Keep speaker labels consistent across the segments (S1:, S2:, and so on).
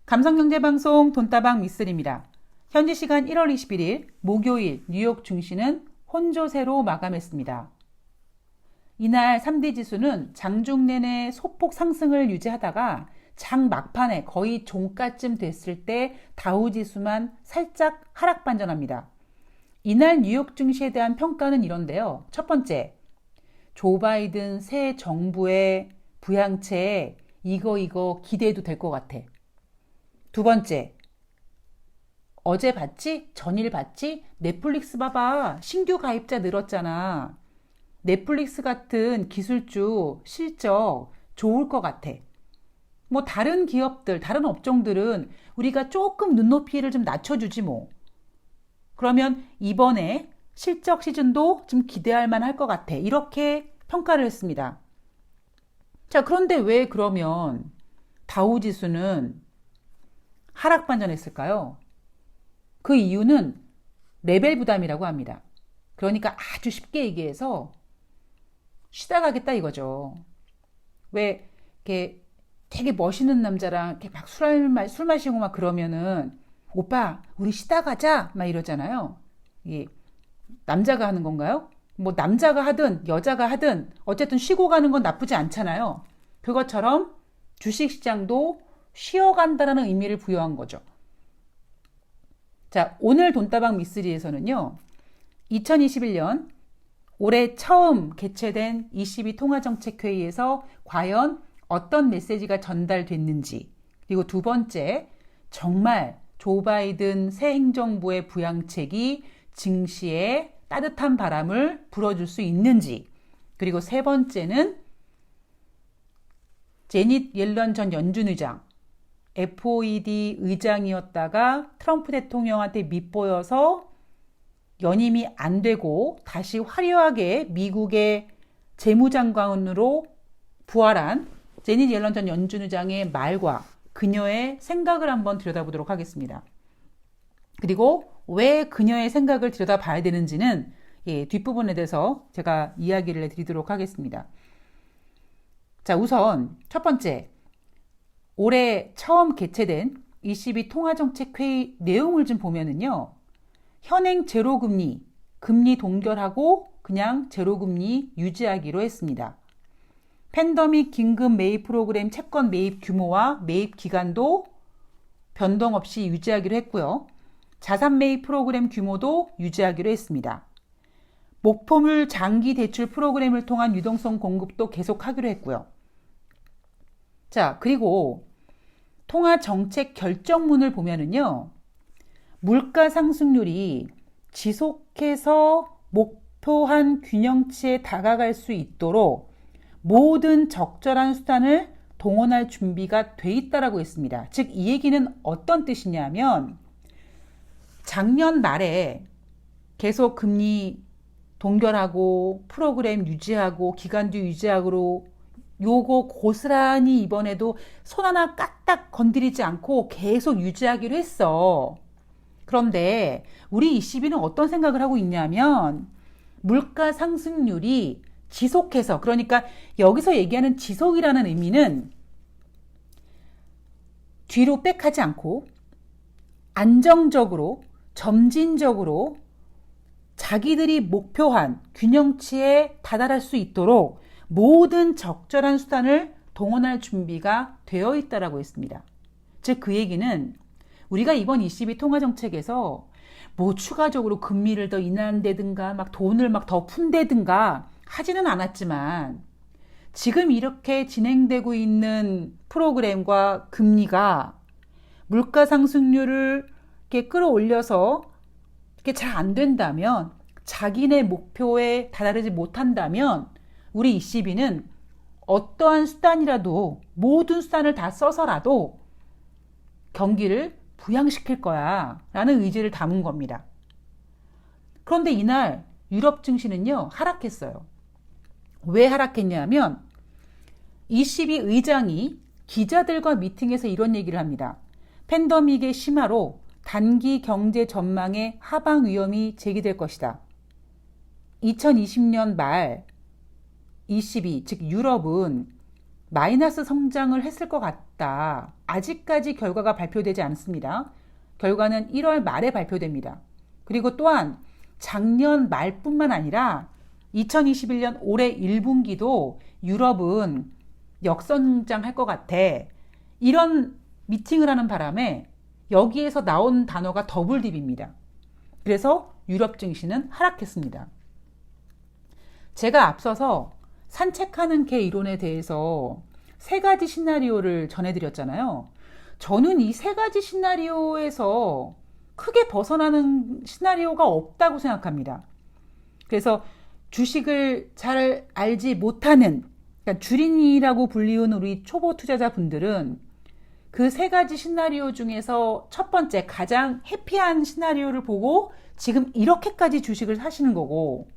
S1: 감성경제방송 돈다방 미쓰리입니다. 현지 시간 1월 21일 목요일 뉴욕 증시는 혼조세로 마감했습니다. 이날 3대 지수는 장중 내내 소폭 상승을 유지하다가 장 막판에 거의 종가쯤 됐을 때 다우지수만 살짝 하락 반전합니다. 이날 뉴욕 증시에 대한 평가는 이런데요. 첫 번째, 조 바이든 새 정부의 부양책에 이거 기대해도 될 것 같아. 두 번째, 어제 봤지? 전일 봤지? 넷플릭스 봐봐. 신규 가입자 늘었잖아. 넷플릭스 같은 기술주 실적 좋을 것 같아. 뭐 다른 기업들, 다른 업종들은 우리가 조금 눈높이를 좀 낮춰주지 뭐. 그러면 이번에 실적 시즌도 좀 기대할 만할 것 같아. 이렇게 평가를 했습니다. 자, 그런데 왜 그러면 다우지수는 하락 반전했을까요? 그 이유는 레벨 부담이라고 합니다. 그러니까 아주 쉽게 얘기해서 쉬다 가겠다 이거죠. 왜 이렇게 되게 멋있는 남자랑 이렇게 막 술 마시고 막 그러면은 오빠 우리 쉬다 가자 막 이러잖아요. 이게 남자가 하는 건가요? 뭐 남자가 하든 여자가 하든 어쨌든 쉬고 가는 건 나쁘지 않잖아요. 그것처럼 주식시장도 쉬어간다라는 의미를 부여한 거죠. 자, 오늘 돈다방 미쓰리에서는요. 2021년 올해 처음 개최된 22 통화정책회의에서 과연 어떤 메시지가 전달됐는지, 그리고 두 번째, 정말 조 바이든 새 행정부의 부양책이 증시에 따뜻한 바람을 불어줄 수 있는지, 그리고 세 번째는 제닛 옐런 전 연준 의장, FOED 의장이었다가 트럼프 대통령한테 밑보여서 연임이 안 되고 다시 화려하게 미국의 재무장관으로 부활한 제닛 옐런 전 연준 의장의 말과 그녀의 생각을 한번 들여다보도록 하겠습니다. 그리고 왜 그녀의 생각을 들여다봐야 되는지는 뒷부분에 대해서 제가 이야기를 해드리도록 하겠습니다. 자, 우선 첫 번째, 올해 처음 개최된 22 통화정책회의 내용을 좀 보면은요. 현행 제로금리, 금리 동결하고 그냥 제로금리 유지하기로 했습니다. 팬데믹 긴급 매입 프로그램 채권 매입 규모와 매입 기간도 변동 없이 유지하기로 했고요. 자산 매입 프로그램 규모도 유지하기로 했습니다. 목표물 장기 대출 프로그램을 통한 유동성 공급도 계속하기로 했고요. 자, 그리고 통화정책 결정문을 보면은요. 물가 상승률이 지속해서 목표한 균형치에 다가갈 수 있도록 모든 적절한 수단을 동원할 준비가 돼 있다라고 했습니다. 즉, 이 얘기는 어떤 뜻이냐면 작년 말에 계속 금리 동결하고 프로그램 유지하고 기간도 유지하고 요거 고스란히 이번에도 손 하나 까딱 건드리지 않고 계속 유지하기로 했어. 그런데 우리 ECB는 어떤 생각을 하고 있냐면 물가 상승률이 지속해서, 그러니까 여기서 얘기하는 지속이라는 의미는 뒤로 백하지 않고 안정적으로 점진적으로 자기들이 목표한 균형치에 다다를 수 있도록 모든 적절한 수단을 동원할 준비가 되어 있다라고 했습니다. 즉, 그 얘기는 우리가 이번 ECB 통화정책에서 뭐 추가적으로 금리를 더 인하한다든가 막 돈을 막 더 푼다든가 하지는 않았지만 지금 이렇게 진행되고 있는 프로그램과 금리가 물가 상승률을 이렇게 끌어올려서 이렇게 잘 안 된다면, 자기네 목표에 다다르지 못한다면 우리 ECB는 어떠한 수단이라도 모든 수단을 다 써서라도 경기를 부양시킬 거야 라는 의지를 담은 겁니다. 그런데 이날 유럽 증시는요 하락했어요. 왜 하락했냐면 ECB 의장이 기자들과 미팅에서 이런 얘기를 합니다. 팬데믹의 심화로 단기 경제 전망에 하방 위험이 제기될 것이다. 2020년 말 ECB, 즉 유럽은 마이너스 성장을 했을 것 같다. 아직까지 결과가 발표되지 않습니다. 결과는 1월 말에 발표됩니다. 그리고 또한 작년 말뿐만 아니라 2021년 올해 1분기도 유럽은 역성장할 것 같아. 이런 미팅을 하는 바람에 여기에서 나온 단어가 더블딥입니다. 그래서 유럽 증시는 하락했습니다. 제가 앞서서 산책하는 개 이론에 대해서 세 가지 시나리오를 전해드렸잖아요. 저는 이 세 가지 시나리오에서 크게 벗어나는 시나리오가 없다고 생각합니다. 그래서 주식을 잘 알지 못하는, 그러니까 주린이라고 불리운 우리 초보 투자자분들은 그 세 가지 시나리오 중에서 첫 번째 가장 해피한 시나리오를 보고 지금 이렇게까지 주식을 사시는 거고,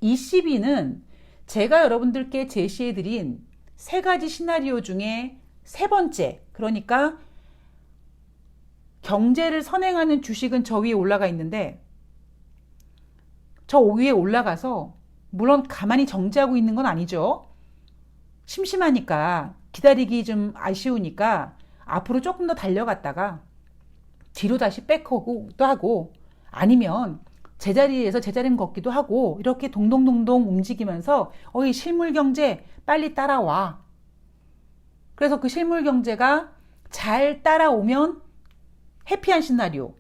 S1: ECB는 제가 여러분들께 제시해드린 세 가지 시나리오 중에 세 번째, 그러니까 경제를 선행하는 주식은 저 위에 올라가 있는데 저 위에 올라가서 물론 가만히 정지하고 있는 건 아니죠. 심심하니까 기다리기 좀 아쉬우니까 앞으로 조금 더 달려갔다가 뒤로 다시 백허고 또 하고 아니면 제자리에서 제자림 걷기도 하고 이렇게 동동동동 움직이면서 이 실물 경제 빨리 따라와. 그래서 그 실물 경제가 잘 따라오면 해피한 시나리오.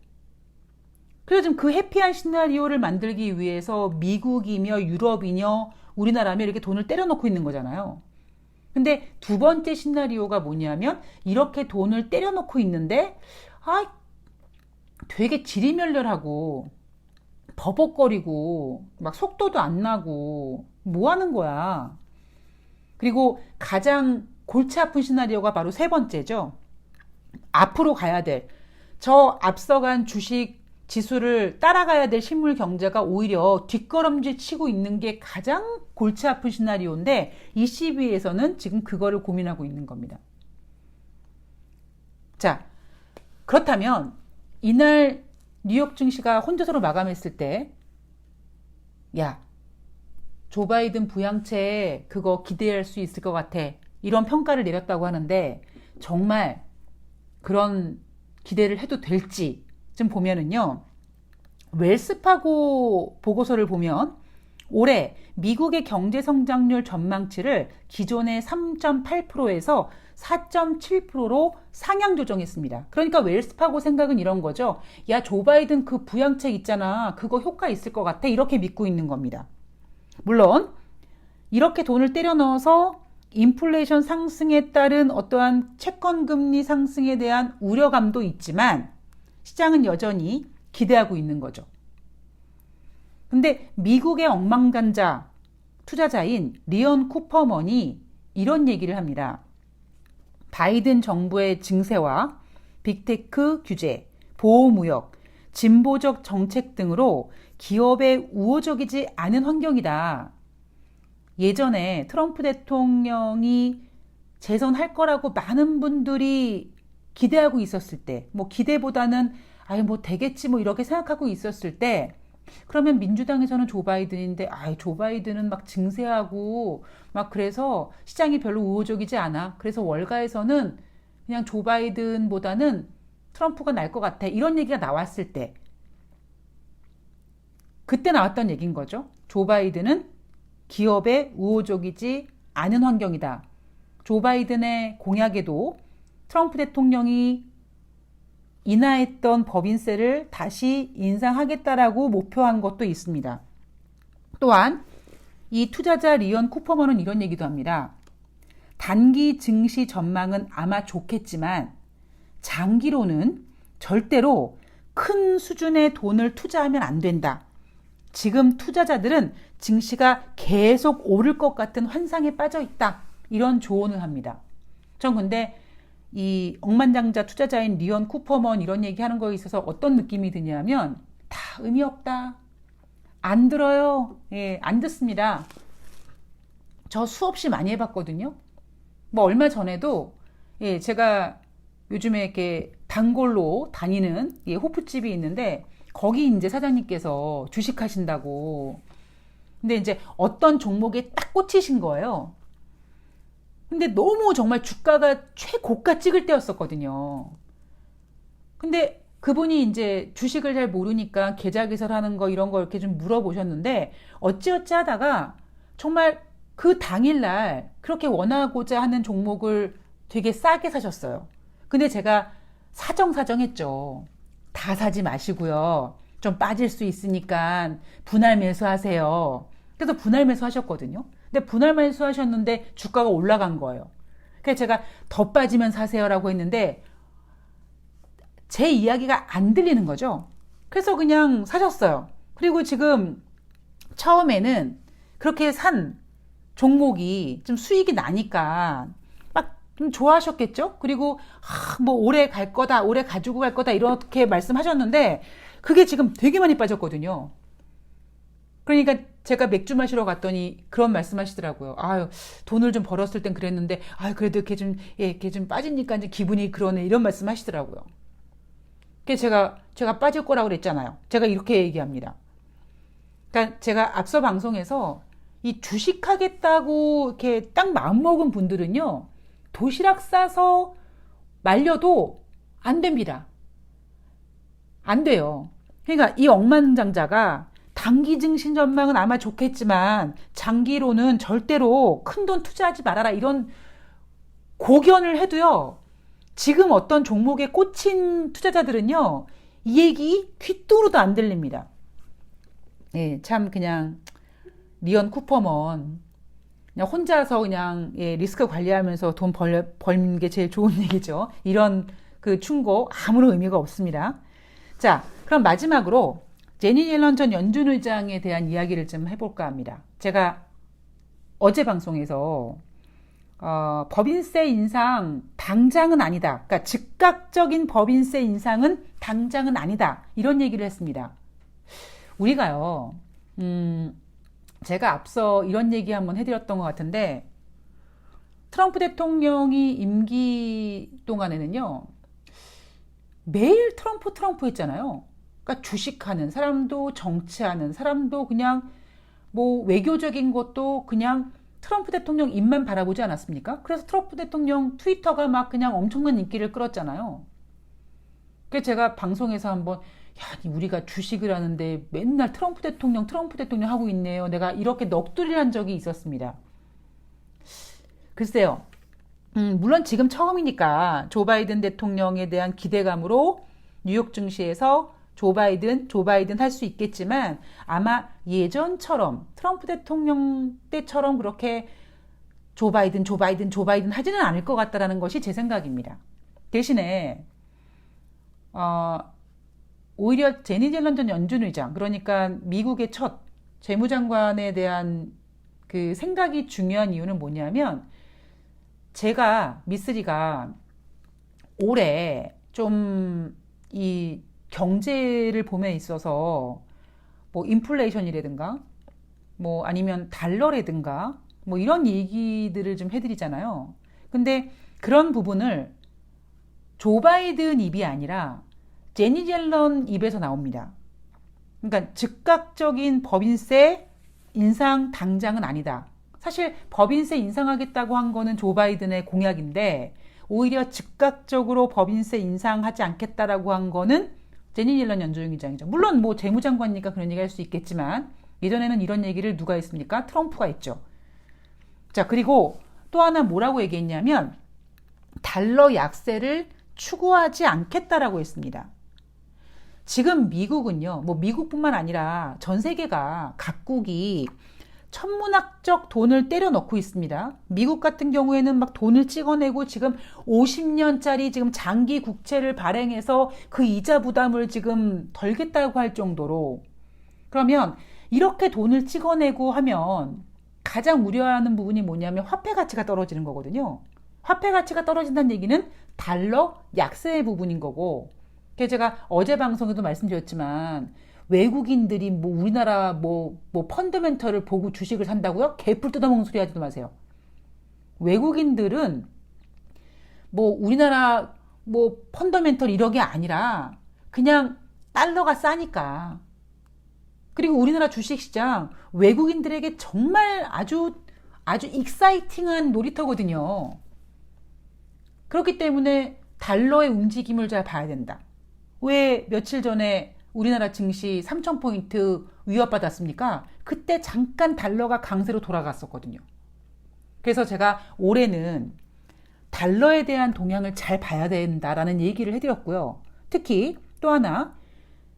S1: 그래서 지금 그 해피한 시나리오를 만들기 위해서 미국이며 유럽이며 우리나라며 이렇게 돈을 때려놓고 있는 거잖아요. 근데 두 번째 시나리오가 뭐냐면 이렇게 돈을 때려놓고 있는데 되게 지리멸렬하고 버벅거리고 막 속도도 안 나고 뭐 하는 거야. 그리고 가장 골치 아픈 시나리오가 바로 세 번째죠. 앞으로 가야 될, 저 앞서간 주식 지수를 따라가야 될 실물 경제가 오히려 뒷걸음질 치고 있는 게 가장 골치 아픈 시나리오인데 ECB에서는 지금 그거를 고민하고 있는 겁니다. 자, 그렇다면 이날 뉴욕 증시가 혼조세로 마감했을 때, 야, 조 바이든 부양책 그거 기대할 수 있을 것 같아. 이런 평가를 내렸다고 하는데 정말 그런 기대를 해도 될지 좀 보면은요. 웰스파고 보고서를 보면 올해 미국의 경제 성장률 전망치를 기존의 3.8%에서 4.7%로 상향 조정했습니다. 그러니까 웰스파고 생각은 이런 거죠. 야, 조 바이든 그 부양책 있잖아. 그거 효과 있을 것 같아. 이렇게 믿고 있는 겁니다. 물론 이렇게 돈을 때려 넣어서 인플레이션 상승에 따른 어떠한 채권 금리 상승에 대한 우려감도 있지만 시장은 여전히 기대하고 있는 거죠. 근데 미국의 억만장자 투자자인 리언 쿠퍼먼이 이런 얘기를 합니다. 바이든 정부의 증세와 빅테크 규제, 보호무역, 진보적 정책 등으로 기업에 우호적이지 않은 환경이다. 예전에 트럼프 대통령이 재선할 거라고 많은 분들이 기대하고 있었을 때, 기대보다는 뭐 되겠지 이렇게 생각하고 있었을 때, 그러면 민주당에서는 조 바이든인데 조 바이든은 막 증세하고 막 그래서 시장이 별로 우호적이지 않아. 그래서 월가에서는 그냥 조 바이든보다는 트럼프가 날 것 같아. 이런 얘기가 나왔을 때 그때 나왔던 얘기인 거죠. 조 바이든은 기업에 우호적이지 않은 환경이다. 조 바이든의 공약에도 트럼프 대통령이 인하했던 법인세를 다시 인상하겠다라고 목표한 것도 있습니다. 또한 이 투자자 리언 쿠퍼먼은 이런 얘기도 합니다. 단기 증시 전망은 아마 좋겠지만 장기로는 절대로 큰 수준의 돈을 투자하면 안 된다. 지금 투자자들은 증시가 계속 오를 것 같은 환상에 빠져 있다. 이런 조언을 합니다. 전 근데 이 억만장자 투자자인 리언 쿠퍼먼 이런 얘기하는 거에 있어서 어떤 느낌이 드냐면 다 의미 없다. 안 들어요. 안 듣습니다. 저 수없이 많이 해봤거든요. 얼마 전에도 제가 요즘에 이렇게 단골로 다니는 호프집이 있는데 거기 이제 사장님께서 주식하신다고. 근데 이제 어떤 종목에 딱 꽂히신 거예요. 근데 너무 정말 주가가 최고가 찍을 때였었거든요. 근데 그분이 이제 주식을 잘 모르니까 계좌 개설하는 거 이런 거 이렇게 좀 물어보셨는데 어찌어찌 하다가 정말 그 당일날 그렇게 원하고자 하는 종목을 되게 싸게 사셨어요. 근데 제가 사정사정했죠. 다 사지 마시고요. 좀 빠질 수 있으니까 분할 매수하세요. 그래서 분할 매수하셨거든요. 근데 분할 매수하셨는데 주가가 올라간 거예요. 그래서 제가 더 빠지면 사세요라고 했는데 제 이야기가 안 들리는 거죠. 그래서 그냥 사셨어요. 그리고 지금 처음에는 그렇게 산 종목이 좀 수익이 나니까 막 좀 좋아하셨겠죠? 그리고 뭐 오래 갈 거다, 오래 가지고 갈 거다 이렇게 말씀하셨는데 그게 지금 되게 많이 빠졌거든요. 그러니까 제가 맥주 마시러 갔더니 그런 말씀하시더라고요. 아유, 돈을 좀 벌었을 땐 그랬는데, 아유, 그래도 걔 좀 빠지니까 이제 기분이 그러네. 이런 말씀하시더라고요. 그래서 제가 빠질 거라고 그랬잖아요. 제가 이렇게 얘기합니다. 그러니까 제가 앞서 방송에서 이 주식하겠다고 이렇게 딱 마음먹은 분들은요, 도시락 싸서 말려도 안 됩니다. 안 돼요. 그러니까 이 억만장자가 단기 증시 전망은 아마 좋겠지만 장기로는 절대로 큰돈 투자하지 말아라 이런 고견을 해도요. 지금 어떤 종목에 꽂힌 투자자들은요. 이 얘기 귓등으로도 안 들립니다. 예, 참 그냥 리언 쿠퍼먼 그냥 혼자서 그냥 리스크 관리하면서 돈 벌는 게 제일 좋은 얘기죠. 이런 그 충고 아무런 의미가 없습니다. 자, 그럼 마지막으로 제니 옐런 전 연준 의장에 대한 이야기를 좀 해볼까 합니다. 제가 어제 방송에서 법인세 인상 당장은 아니다. 그러니까 즉각적인 법인세 인상은 당장은 아니다. 이런 얘기를 했습니다. 우리가요, 제가 앞서 이런 얘기 한번 해드렸던 것 같은데 트럼프 대통령이 임기 동안에는요, 매일 트럼프 했잖아요. 그러니까 주식하는 사람도 정치하는 사람도 그냥 뭐 외교적인 것도 그냥 트럼프 대통령 입만 바라보지 않았습니까? 그래서 트럼프 대통령 트위터가 막 그냥 엄청난 인기를 끌었잖아요. 그래서 제가 방송에서 한번 야, 우리가 주식을 하는데 맨날 트럼프 대통령 하고 있네요. 내가 이렇게 넋두리를 한 적이 있었습니다. 글쎄요. 물론 지금 처음이니까 조 바이든 대통령에 대한 기대감으로 뉴욕 증시에서 조 바이든 할 수 있겠지만 아마 예전처럼 트럼프 대통령 때처럼 그렇게 조 바이든 하지는 않을 것 같다라는 것이 제 생각입니다. 대신에 오히려 제니 옐런 전 연준 의장, 그러니까 미국의 첫 재무장관에 대한 그 생각이 중요한 이유는 뭐냐면 제가 미쓰리가 올해 좀 이 경제를 봄에 있어서 뭐 인플레이션이라든가 뭐 아니면 달러라든가 뭐 이런 얘기들을 좀 해드리잖아요. 근데 그런 부분을 조 바이든 입이 아니라 제니 옐런 입에서 나옵니다. 그러니까 즉각적인 법인세 인상 당장은 아니다. 사실 법인세 인상하겠다고 한 거는 조 바이든의 공약인데 오히려 즉각적으로 법인세 인상하지 않겠다라고 한 거는 제니 옐런 연준 의장이죠. 물론 뭐 재무장관이니까 그런 얘기 할 수 있겠지만 예전에는 이런 얘기를 누가 했습니까? 트럼프가 했죠. 자, 그리고 또 하나 뭐라고 얘기했냐면 달러 약세를 추구하지 않겠다라고 했습니다. 지금 미국은요, 뭐 미국뿐만 아니라 전 세계가 각국이 천문학적 돈을 때려 넣고 있습니다. 미국 같은 경우에는 막 돈을 찍어내고 지금 50년짜리 지금 장기 국채를 발행해서 그 이자 부담을 지금 덜겠다고 할 정도로 그러면 이렇게 돈을 찍어내고 하면 가장 우려하는 부분이 뭐냐면 화폐 가치가 떨어지는 거거든요. 화폐 가치가 떨어진다는 얘기는 달러 약세의 부분인 거고 그래서 제가 어제 방송에도 말씀드렸지만 외국인들이 뭐 우리나라 뭐 펀더멘털을 보고 주식을 산다고요? 개뿔 뜯어먹는 소리 하지도 마세요. 외국인들은 뭐 우리나라 뭐 펀더멘털 이런 게 아니라 그냥 달러가 싸니까. 그리고 우리나라 주식시장 외국인들에게 정말 아주 아주 익사이팅한 놀이터거든요. 그렇기 때문에 달러의 움직임을 잘 봐야 된다. 왜 며칠 전에 우리나라 증시 3,000포인트 위협받았습니까? 그때 잠깐 달러가 강세로 돌아갔었거든요. 그래서 제가 올해는 달러에 대한 동향을 잘 봐야 된다라는 얘기를 해드렸고요. 특히 또 하나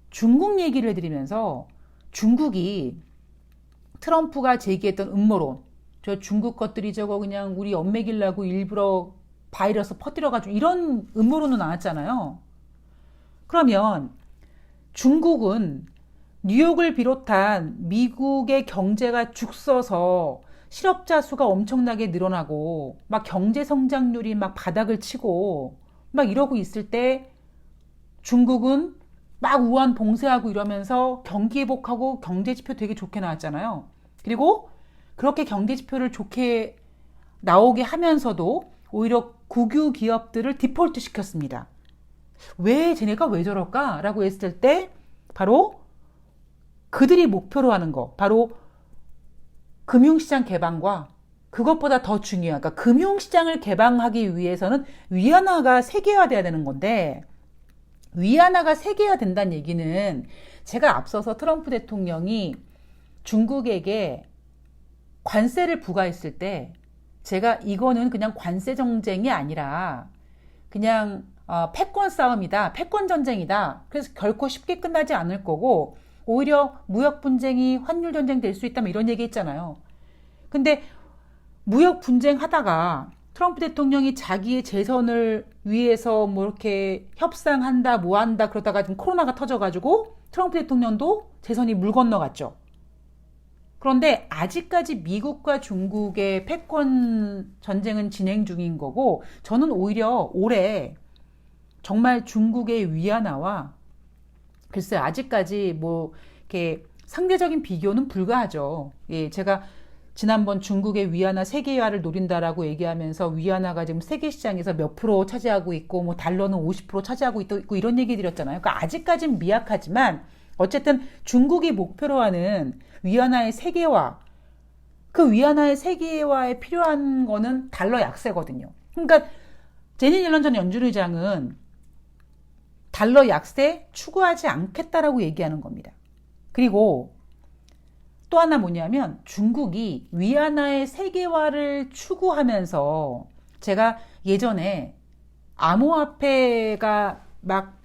S1: 중국 얘기를 해드리면서 중국이 트럼프가 제기했던 음모론, 저 중국 것들이 저거 그냥 우리 엿먹이려고 일부러 바이러스 퍼뜨려가지고 이런 음모론은 나왔잖아요. 그러면 중국은 뉴욕을 비롯한 미국의 경제가 죽서서 실업자 수가 엄청나게 늘어나고 막 경제 성장률이 막 바닥을 치고 막 이러고 있을 때 중국은 막 우한 봉쇄하고 이러면서 경기 회복하고 경제 지표 되게 좋게 나왔잖아요. 그리고 그렇게 경제 지표를 좋게 나오게 하면서도 오히려 국유 기업들을 디폴트 시켰습니다. 왜 쟤네가 왜 저럴까? 라고 했을 때 바로 그들이 목표로 하는 거, 바로 금융시장 개방과 그것보다 더 중요한, 그러니까 금융시장을 개방하기 위해서는 위안화가 세계화돼야 되는 건데, 위안화가 세계화 된다는 얘기는 제가 앞서서 트럼프 대통령이 중국에게 관세를 부과했을 때 제가 이거는 그냥 관세 정쟁이 아니라 그냥 패권 싸움이다, 패권 전쟁이다. 그래서 결코 쉽게 끝나지 않을 거고 오히려 무역 분쟁이 환율 전쟁 될 수 있다면 이런 얘기 했잖아요. 근데 무역 분쟁 하다가 트럼프 대통령이 자기의 재선을 위해서 뭐 이렇게 협상한다, 뭐 한다 그러다가 지금 코로나가 터져가지고 트럼프 대통령도 재선이 물 건너갔죠. 그런데 아직까지 미국과 중국의 패권 전쟁은 진행 중인 거고 저는 오히려 올해 정말 중국의 위안화와 글쎄 아직까지 뭐 이렇게 상대적인 비교는 불가하죠. 예, 제가 지난번 중국의 위안화 세계화를 노린다라고 얘기하면서 위안화가 지금 세계 시장에서 몇 프로 차지하고 있고 뭐 달러는 50% 차지하고 있고 이런 얘기 드렸잖아요. 그러니까 아직까지는 미약하지만 어쨌든 중국이 목표로 하는 위안화의 세계화, 그 위안화의 세계화에 필요한 거는 달러 약세거든요. 그러니까 제닛 옐런 전 연준 의장은 달러 약세 추구하지 않겠다라고 얘기하는 겁니다. 그리고 또 하나 뭐냐면 중국이 위안화의 세계화를 추구하면서 제가 예전에 암호화폐가 막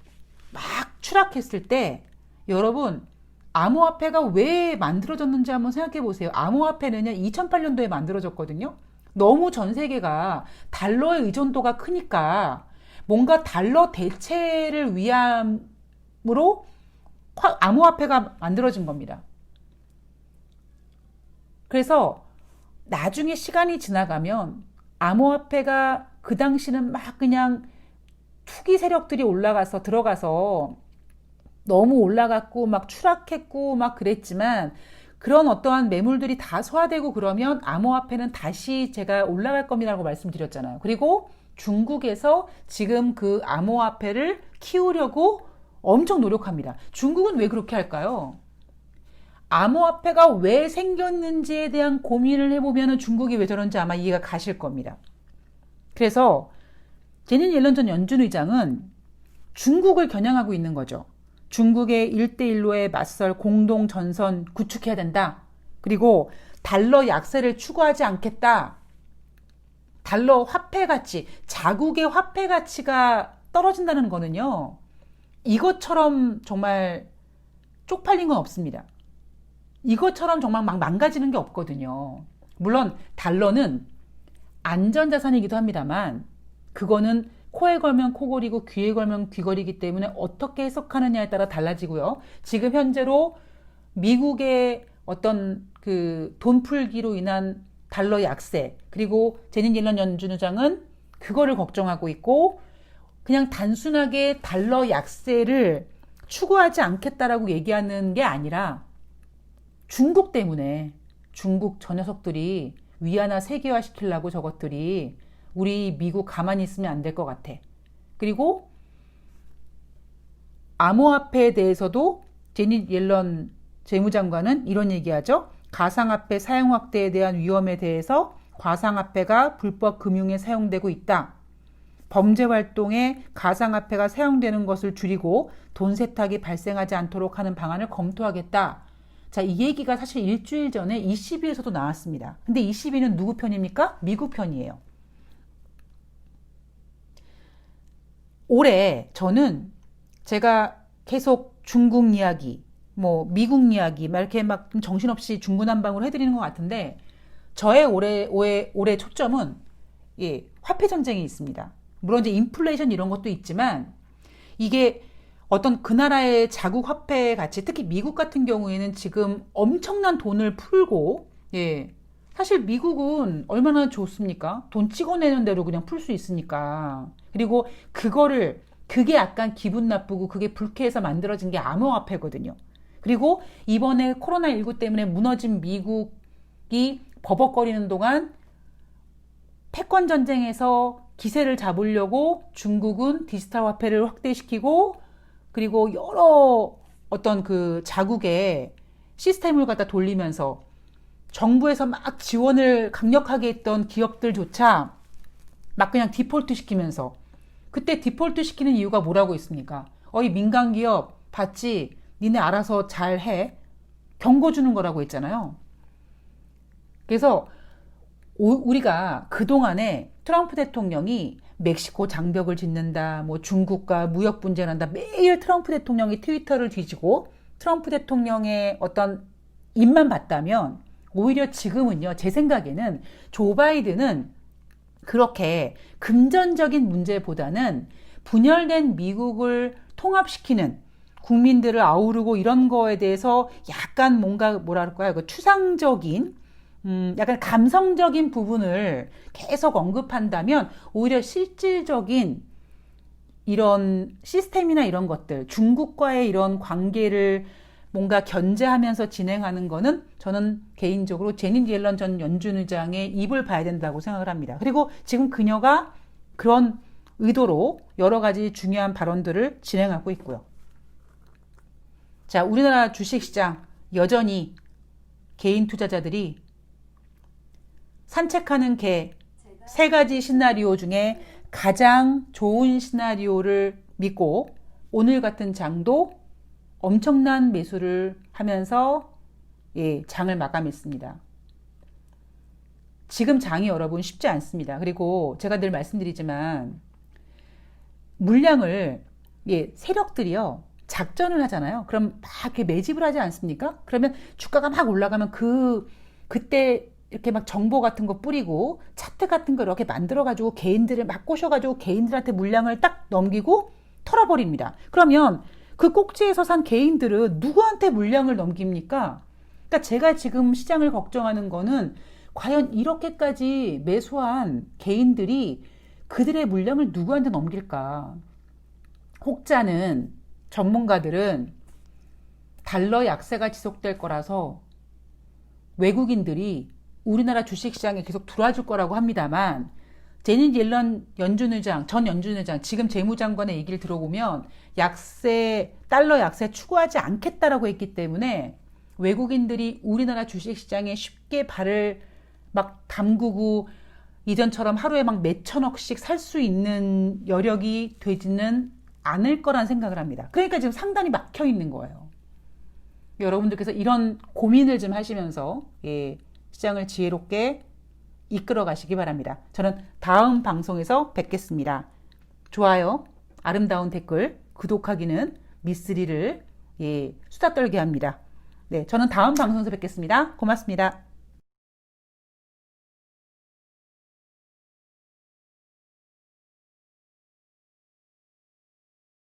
S1: 추락했을 때 여러분 암호화폐가 왜 만들어졌는지 한번 생각해 보세요. 암호화폐는요 2008년도에 만들어졌거든요. 너무 전 세계가 달러의 의존도가 크니까 뭔가 달러 대체를 위함으로 암호화폐가 만들어진 겁니다. 그래서 나중에 시간이 지나가면 암호화폐가 그 당시는 막 그냥 투기 세력들이 들어가서 너무 올라갔고 막 추락했고 막 그랬지만 그런 어떠한 매물들이 다 소화되고 그러면 암호화폐는 다시 제가 올라갈 겁니다라고 말씀드렸잖아요. 그리고 중국에서 지금 그 암호화폐를 키우려고 엄청 노력합니다. 중국은 왜 그렇게 할까요? 암호화폐가 왜 생겼는지에 대한 고민을 해보면 중국이 왜 저런지 아마 이해가 가실 겁니다. 그래서 제닛 옐런 전 연준 의장은 중국을 겨냥하고 있는 거죠. 중국의 1대1로에 맞설 공동 전선 구축해야 된다. 그리고 달러 약세를 추구하지 않겠다. 달러 화폐 가치, 자국의 화폐 가치가 떨어진다는 거는요. 이것처럼 정말 쪽팔린 건 없습니다. 이것처럼 정말 막 망가지는 게 없거든요. 물론 달러는 안전자산이기도 합니다만 그거는 코에 걸면 코걸이고 귀에 걸면 귀걸이기 때문에 어떻게 해석하느냐에 따라 달라지고요. 지금 현재로 미국의 어떤 그 돈 풀기로 인한 달러 약세 그리고 제닛 옐런 연준 의장은 그거를 걱정하고 있고 그냥 단순하게 달러 약세를 추구하지 않겠다라고 얘기하는 게 아니라 중국 때문에 중국 저 녀석들이 위안화 세계화 시키려고 저것들이 우리 미국 가만히 있으면 안 될 것 같아. 그리고 암호화폐에 대해서도 제닛 옐런 재무장관은 이런 얘기하죠. 가상화폐 사용 확대에 대한 위험에 대해서 가상화폐가 불법 금융에 사용되고 있다. 범죄 활동에 가상화폐가 사용되는 것을 줄이고 돈 세탁이 발생하지 않도록 하는 방안을 검토하겠다. 자, 이 얘기가 사실 일주일 전에 ECB에서도 나왔습니다. 근데 ECB는 누구 편입니까? 미국 편이에요. 올해 저는 제가 계속 중국 이야기, 뭐 미국 이야기 막 이렇게 막 정신없이 중구난방으로 해드리는 것 같은데 저의 올해 초점은 화폐 전쟁이 있습니다. 물론 이제 인플레이션 이런 것도 있지만 이게 어떤 그 나라의 자국 화폐 가치, 특히 미국 같은 경우에는 지금 엄청난 돈을 풀고 사실 미국은 얼마나 좋습니까? 돈 찍어내는 대로 그냥 풀 수 있으니까. 그리고 그게 약간 기분 나쁘고 그게 불쾌해서 만들어진 게 암호화폐거든요. 그리고 이번에 코로나19 때문에 무너진 미국이 버벅거리는 동안 패권 전쟁에서 기세를 잡으려고 중국은 디지털 화폐를 확대시키고 그리고 여러 어떤 그 자국의 시스템을 갖다 돌리면서 정부에서 막 지원을 강력하게 했던 기업들조차 막 그냥 디폴트 시키면서 그때 디폴트 시키는 이유가 뭐라고 있습니까? 이 민간 기업 봤지? 니네 알아서 잘 해. 경고 주는 거라고 했잖아요. 그래서 우리가 그동안에 트럼프 대통령이 멕시코 장벽을 짓는다, 뭐 중국과 무역 분쟁을 한다, 매일 트럼프 대통령이 트위터를 뒤지고 트럼프 대통령의 어떤 입만 봤다면 오히려 지금은요, 제 생각에는 조 바이든은 그렇게 금전적인 문제보다는 분열된 미국을 통합시키는 국민들을 아우르고 이런 거에 대해서 약간 뭔가 뭐랄까요, 그 추상적인 약간 감성적인 부분을 계속 언급한다면 오히려 실질적인 이런 시스템이나 이런 것들, 중국과의 이런 관계를 뭔가 견제하면서 진행하는 거는 저는 개인적으로 제닛 옐런 전 연준의장의 입을 봐야 된다고 생각을 합니다. 그리고 지금 그녀가 그런 의도로 여러 가지 중요한 발언들을 진행하고 있고요. 자, 우리나라 주식시장 여전히 개인 투자자들이 산책하는 개 세 가지 시나리오 중에 가장 좋은 시나리오를 믿고 오늘 같은 장도 엄청난 매수를 하면서 장을 마감했습니다. 지금 장이 여러분 쉽지 않습니다. 그리고 제가 늘 말씀드리지만 물량을 세력들이요 작전을 하잖아요. 그럼 막 이렇게 매집을 하지 않습니까? 그러면 주가가 막 올라가면 그때 이렇게 막 정보 같은 거 뿌리고 차트 같은 거 이렇게 만들어가지고 개인들을 막 꼬셔가지고 개인들한테 물량을 딱 넘기고 털어버립니다. 그러면 그 꼭지에서 산 개인들은 누구한테 물량을 넘깁니까? 그러니까 제가 지금 시장을 걱정하는 거는 과연 이렇게까지 매수한 개인들이 그들의 물량을 누구한테 넘길까? 혹자는 전문가들은 달러 약세가 지속될 거라서 외국인들이 우리나라 주식시장에 계속 들어와줄 거라고 합니다만 제닛 옐런 전 연준의장 지금 재무장관의 얘기를 들어보면 달러 약세 추구하지 않겠다라고 했기 때문에 외국인들이 우리나라 주식시장에 쉽게 발을 막 담그고 이전처럼 하루에 막 몇천억씩 살 수 있는 여력이 되지는 않을 거란 생각을 합니다. 그러니까 지금 상단이 막혀 있는 거예요. 여러분들께서 이런 고민을 좀 하시면서 시장을 지혜롭게 이끌어 가시기 바랍니다. 저는 다음 방송에서 뵙겠습니다. 좋아요, 아름다운 댓글, 구독하기는 미쓰리를 수다 떨게 합니다. 네, 저는 다음 방송에서 뵙겠습니다. 고맙습니다.